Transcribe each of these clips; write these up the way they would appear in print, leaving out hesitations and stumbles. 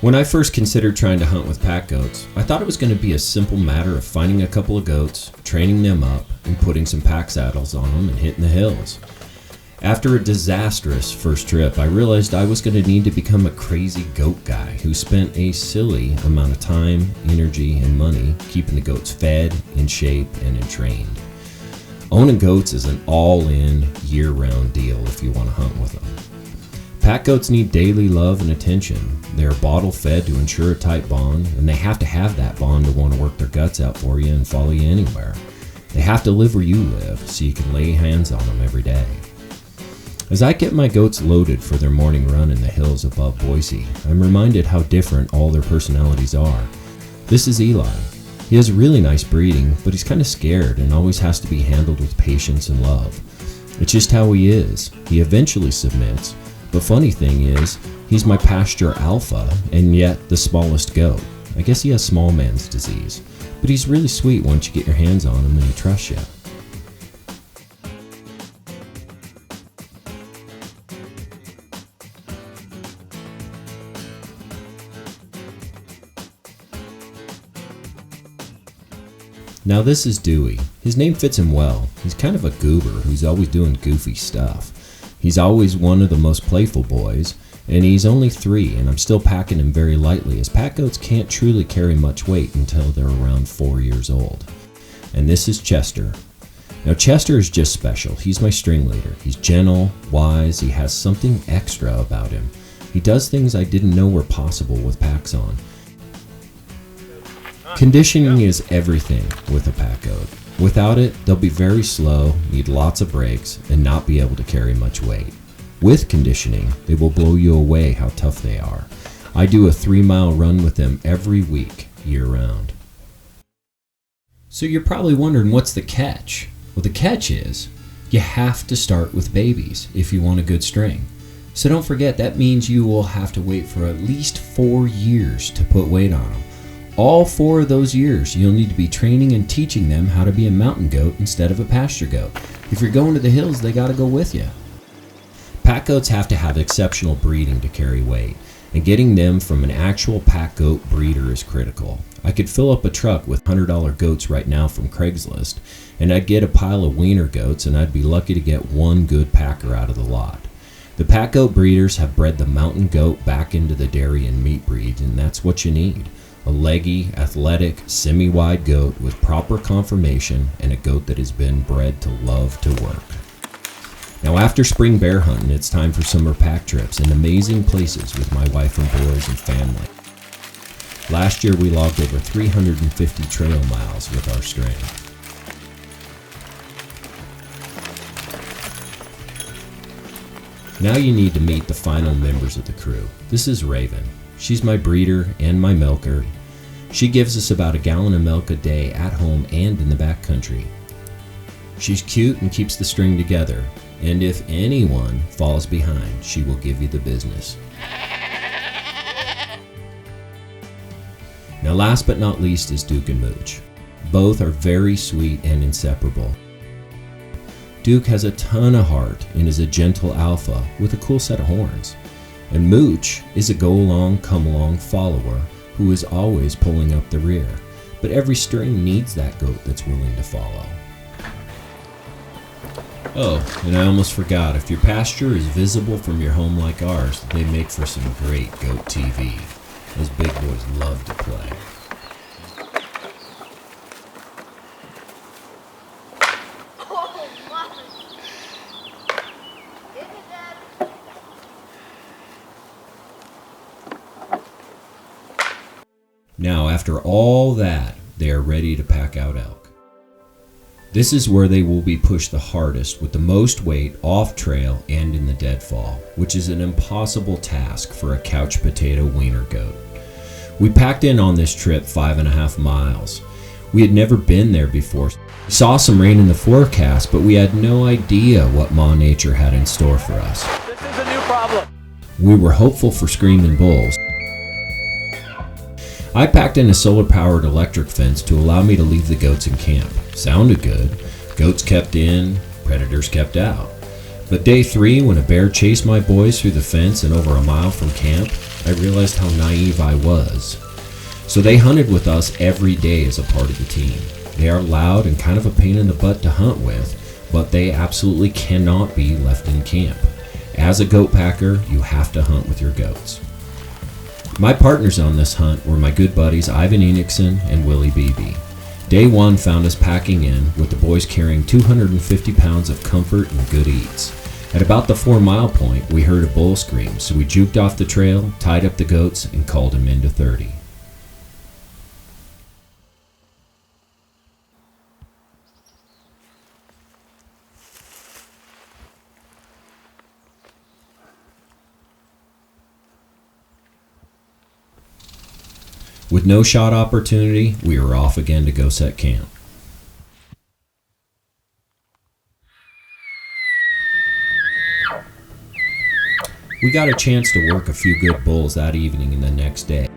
When I first considered trying to hunt with pack goats, I thought it was going to be a simple matter of finding a couple of goats, training them up, and putting some pack saddles on them and hitting the hills. After a disastrous first trip, I realized I was going to need to become a crazy goat guy who spent a silly amount of time, energy, and money keeping the goats fed, in shape, and entrained. Owning goats is an all-in, year-round deal if you want to hunt with them. Pack goats need daily love and attention. They are bottle fed to ensure a tight bond, and they have to have that bond to want to work their guts out for you and follow you anywhere. They have to live where you live so you can lay hands on them every day. As I get my goats loaded for their morning run in the hills above Boise, I'm reminded how different all their personalities are. This is Eli. He has really nice breeding, but he's kind of scared and always has to be handled with patience and love. It's just how he is. He eventually submits. But funny thing is, he's my pasture alpha, and yet the smallest goat. I guess he has small man's disease. But he's really sweet once you get your hands on him and he trusts you. Now this is Dewey. His name fits him well. He's kind of a goober who's always doing goofy stuff. He's always one of the most playful boys, and he's only 3, and I'm still packing him very lightly, as pack goats can't truly carry much weight until they're around 4 years old. And this is Chester. Now Chester is just special. He's my string leader. He's gentle, wise, he has something extra about him. He does things I didn't know were possible with packs on. Conditioning is everything with a pack goat. Without it, they'll be very slow, need lots of breaks, and not be able to carry much weight. With conditioning, they will blow you away how tough they are. I do a 3-mile run with them every week, year-round. So you're probably wondering, what's the catch? Well, the catch is, you have to start with babies if you want a good string. So don't forget, that means you will have to wait for at least 4 years to put weight on them. All 4 of those years, you'll need to be training and teaching them how to be a mountain goat instead of a pasture goat. If you're going to the hills, they gotta go with you. Pack goats have to have exceptional breeding to carry weight, and getting them from an actual pack goat breeder is critical. I could fill up a truck with $100 goats right now from Craigslist, and I'd get a pile of wiener goats, and I'd be lucky to get one good packer out of the lot. The pack goat breeders have bred the mountain goat back into the dairy and meat breeds, and that's what you need. A leggy, athletic, semi-wide goat with proper conformation, and a goat that has been bred to love to work. Now after spring bear hunting, it's time for summer pack trips and amazing places with my wife and boys and family. Last year we logged over 350 trail miles with our string. Now you need to meet the final members of the crew. This is Raven. She's my breeder and my milker. She gives us about 1 gallon of milk a day at home and in the backcountry. She's cute and keeps the string together, and if anyone falls behind, she will give you the business. Now last but not least is Duke and Mooch. Both are very sweet and inseparable. Duke has a ton of heart and is a gentle alpha with a cool set of horns. And Mooch is a go-along, come-along follower who is always pulling up the rear. But every string needs that goat that's willing to follow. Oh, and I almost forgot, if your pasture is visible from your home like ours, they make for some great goat TV. Those big boys love to play. Now, after all that, they are ready to pack out elk. This is where they will be pushed the hardest with the most weight off trail and in the deadfall, which is an impossible task for a couch potato wiener goat. We packed in on this trip 5.5 miles. We had never been there before. We saw some rain in the forecast, but we had no idea what Ma Nature had in store for us. This is a new problem. We were hopeful for screaming bulls. I packed in a solar-powered electric fence to allow me to leave the goats in camp. Sounded good. Goats kept in, predators kept out. But day 3, when a bear chased my boys through the fence and over a mile from camp, I realized how naive I was. So they hunted with us every day as a part of the team. They are loud and kind of a pain in the butt to hunt with, but they absolutely cannot be left in camp. As a goat packer, you have to hunt with your goats. My partners on this hunt were my good buddies Ivan Enixon and Willie Beebe. Day one found us packing in, with the boys carrying 250 pounds of comfort and good eats. At about the 4-mile point, we heard a bull scream, so we juked off the trail, tied up the goats, and called him into 30. With no shot opportunity, we were off again to go set camp. We got a chance to work a few good bulls that evening and the next day.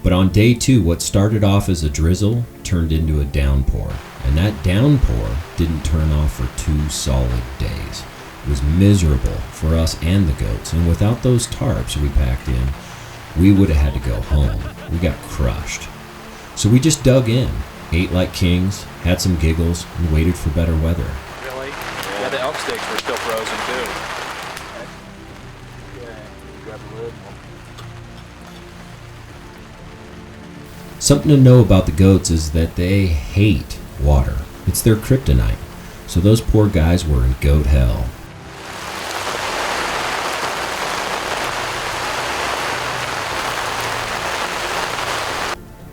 But on day 2, what started off as a drizzle turned into a downpour, and that downpour didn't turn off for 2 solid days. It was miserable for us and the goats, and without those tarps we packed in, we would have had to go home. We got crushed. So we just dug in, ate like kings, had some giggles, and waited for better weather. Really? Yeah, the elk steaks were still frozen too. Something to know about the goats is that they hate water. It's their kryptonite. So those poor guys were in goat hell.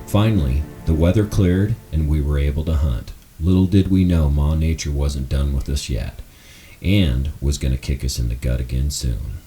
Finally, the weather cleared and we were able to hunt. Little did we know Ma Nature wasn't done with us yet, and was going to kick us in the gut again soon.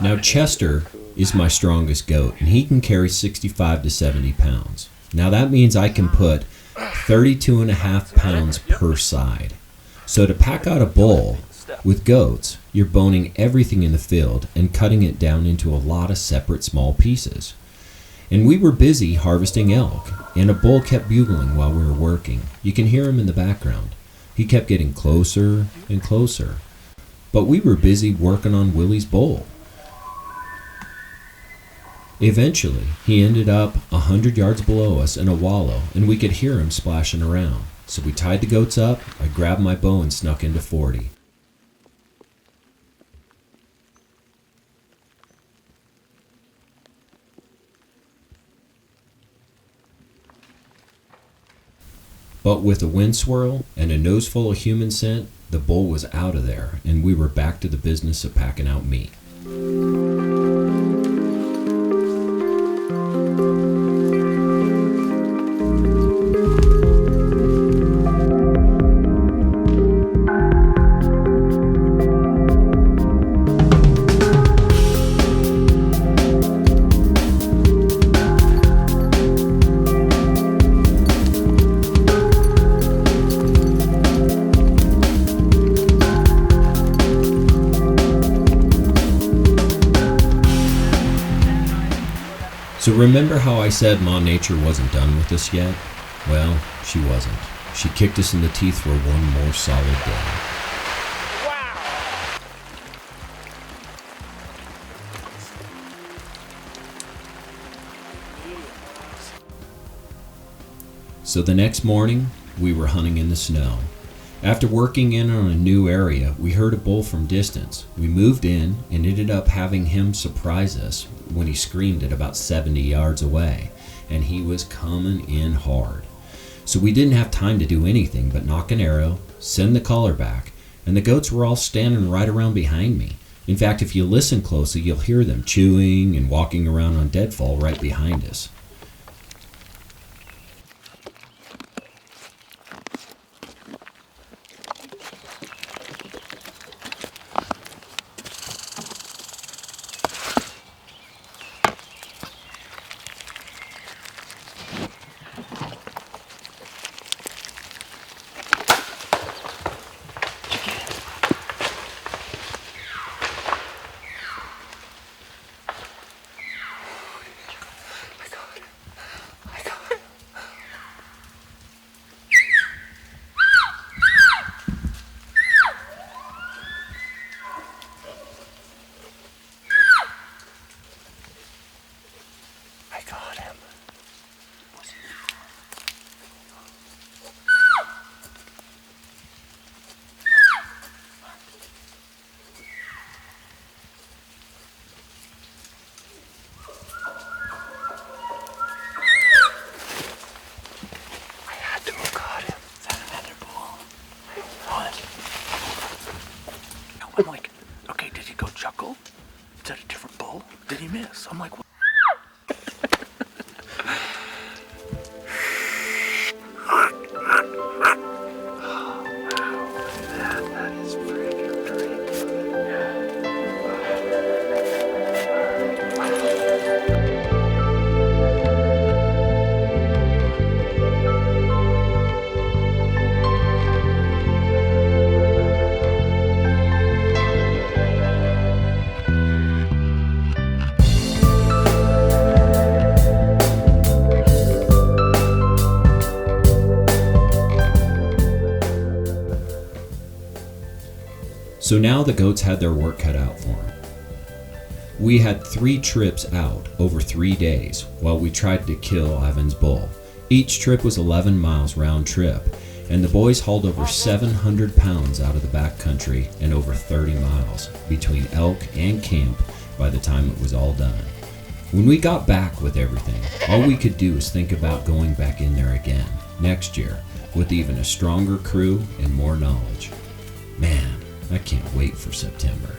Now Chester is my strongest goat, and he can carry 65 to 70 pounds. Now that means I can put 32.5 pounds per side. So to pack out a bull with goats, you're boning everything in the field and cutting it down into a lot of separate small pieces. And we were busy harvesting elk, and a bull kept bugling while we were working. You can hear him in the background. He kept getting closer and closer. But we were busy working on Willie's bull. Eventually, he ended up 100 yards below us in a wallow, and we could hear him splashing around. So we tied the goats up, I grabbed my bow and snuck into 40. But with a wind swirl and a nose full of human scent, the bull was out of there, and we were back to the business of packing out meat. So remember how I said Ma Nature wasn't done with us yet? Well, she wasn't. She kicked us in the teeth for one more solid day. Wow! So the next morning, we were hunting in the snow. After working in on a new area, we heard a bull from distance. We moved in and ended up having him surprise us when he screamed at about 70 yards away, and he was coming in hard. So we didn't have time to do anything but knock an arrow, send the caller back, and the goats were all standing right around behind me. In fact, if you listen closely, you'll hear them chewing and walking around on deadfall right behind us. I'm like, okay, did he go chuckle? Is that a different bull? Did he miss? I'm like, what? That is pretty great. So now the goats had their work cut out for them. We had 3 trips out over 3 days while we tried to kill Ivan's bull. Each trip was 11 miles round trip, and the boys hauled over 700 pounds out of the backcountry and over 30 miles between elk and camp by the time it was all done. When we got back with everything, all we could do was think about going back in there again next year with even a stronger crew and more knowledge. Man, I can't wait for September.